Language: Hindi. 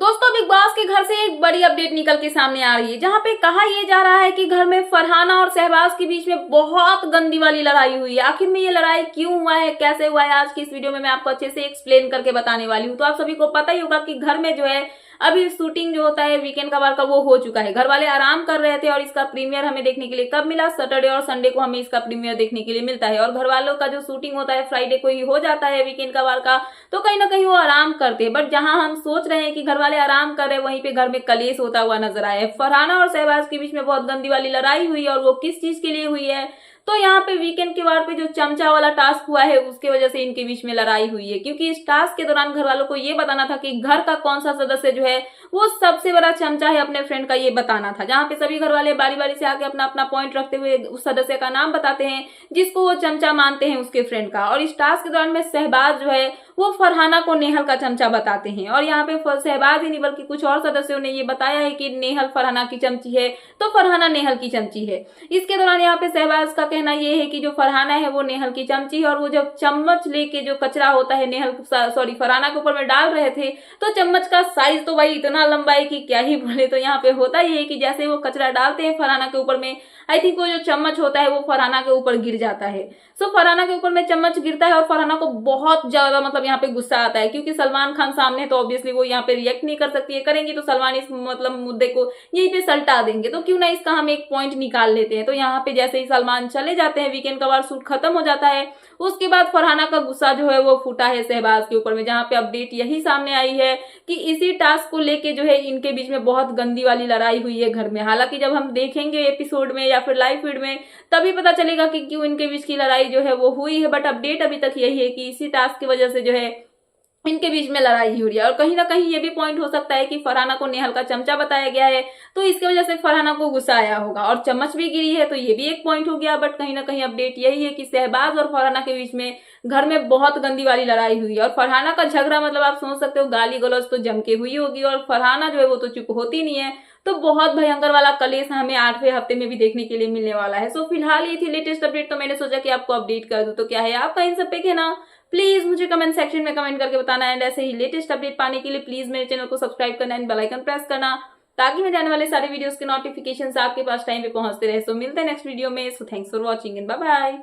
दोस्तों बिग बॉस के घर से एक बड़ी अपडेट निकल के सामने आ रही है, जहां पे कहा यह जा रहा है कि घर में फरहाना और शहबाज के बीच में बहुत गंदी वाली लड़ाई हुई है। आखिर में ये लड़ाई क्यों हुआ है, कैसे हुआ है, आज की इस वीडियो में मैं आपको अच्छे से एक्सप्लेन करके बताने वाली हूँ। तो आप सभी को पता ही होगा कि घर में जो है अभी शूटिंग जो होता है वीकेंड का वार का वो हो चुका है। घर वाले आराम कर रहे थे और इसका प्रीमियर हमें देखने के लिए कब मिला, सैटरडे और संडे को हमें इसका प्रीमियर देखने के लिए मिलता है। और घर वालों का जो शूटिंग होता है फ्राइडे को ही हो जाता है वीकेंड का वार का, तो कहीं ना कहीं वो आराम करते हैं। बट जहां हम सोच रहे हैं कि घर वाले आराम कर रहे हैं, वहीं पे घर में कलेश होता हुआ नजर आया है। फरहाना और शहबाज के बीच में बहुत गंदी वाली लड़ाई हुई और वो किस चीज के लिए हुई है, तो यहाँ पे वीकेंड के वार पे जो चमचा वाला टास्क हुआ है उसके वजह से इनके बीच में लड़ाई हुई है। क्योंकि इस टास्क के दौरान घर वालों को ये बताना था कि घर का कौन सा सदस्य जो है वो सबसे बड़ा चमचा है अपने फ्रेंड का, ये बताना था। जहाँ पे सभी घर वाले बारी बारी से आके अपना अपना पॉइंट रखते हुए उस सदस्य का नाम बताते हैं जिसको वो चमचा मानते हैं उसके फ्रेंड का। और इस टास्क के दौरान में शहबाज जो है वो फरहाना को नेहल का चमचा बताते हैं। और यहाँ पे शहबाज ही नहीं बल्कि कुछ और सदस्यों ने ये बताया है कि नेहल फरहाना की चमची है तो फरहाना नेहल की चमची है। इसके दौरान यहाँ पे शहबाज का कहना ये है कि जो फरहाना है वो नेहल की चमची है, और वो जब चम्मच लेके जो कचरा होता है नेहल फरहाना के ऊपर में डाल रहे थे तो चम्मच का साइज तो भाई इतना लंबा है कि क्या ही बोले। तो यहाँ पे होता ये है कि जैसे वो कचरा डालते हैं फरहाना के ऊपर में, आई थिंक वो जो चम्मच होता है वो फरहाना के ऊपर गिर जाता है। सो फरहाना के ऊपर में चम्मच गिरता है और फरहाना को बहुत ज्यादा मतलब यहाँ पे गुस्सा आता है। क्योंकि सलमान खान सामने है तो ऑब्वियसली वो यहाँ पे रिएक्ट नहीं कर सकती है, करेंगी तो सलमान इस मतलब मुद्दे को यहीं पे सल्टा देंगे। तो क्यों ना इसका हम एक पॉइंट निकाल लेते हैं। तो यहाँ पे जैसे ही सलमान चले जाते हैं, वीकेंड का वार शूट खत्म हो जाता है, उसके बाद फरहाना का गुस्सा जो है वो फूटा है शहबाज के ऊपर में। जहाँ पे अपडेट यही सामने आई है कि इसी टास्क को लेके जो है इनके बीच में बहुत गंदी वाली लड़ाई हुई है घर में। हालांकि जब हम देखेंगे एपिसोड में या फिर लाइव फीड में तभी पता चलेगा कि क्यों इनके बीच की लड़ाई जो है वो हुई है। बट अपडेट अभी तक यही है कि इसी टास्क की वजह से जो है इनके बीच में लड़ाई हो रही है। और कहीं ना कहीं ये भी पॉइंट हो सकता है कि फरहाना को नेहल का चमचा बताया गया है तो इसकी वजह से फरहाना को गुस्सा आया होगा, और चम्मच भी गिरी है तो ये भी एक पॉइंट हो गया। बट कहीं ना कहीं अपडेट यही है कि शहबाज और फरहाना के बीच में घर में बहुत गंदी वाली लड़ाई हुई है। और फरहाना का झगड़ा मतलब आप सोच सकते हो गाली गलौज तो जम के हुई होगी, और फरहाना जो है वो तो चुप होती नहीं है। तो बहुत भयंकर वाला कलेश हमें 8वें हफ्ते में भी देखने के लिए मिलने वाला है। सो फिलहाल ये थी लेटेस्ट अपडेट, तो मैंने सोचा कि आपको अपडेट कर दूं। तो क्या है आपका इन सब पे कहना, प्लीज मुझे कमेंट सेक्शन में कमेंट करके बताना। एंड ऐसे ही लेटेस्ट अपडेट पाने के लिए प्लीज मेरे चैनल को सब्सक्राइब करना एंड बेल आइकन प्रेस करना, ताकि मैं जाने वाले सारे वीडियोस के नोटिफिकेशन आपके पास टाइम पे पहुंचते रहे। सो मिलते हैं नेक्स्ट वीडियो में। So thanks for watching and bye bye.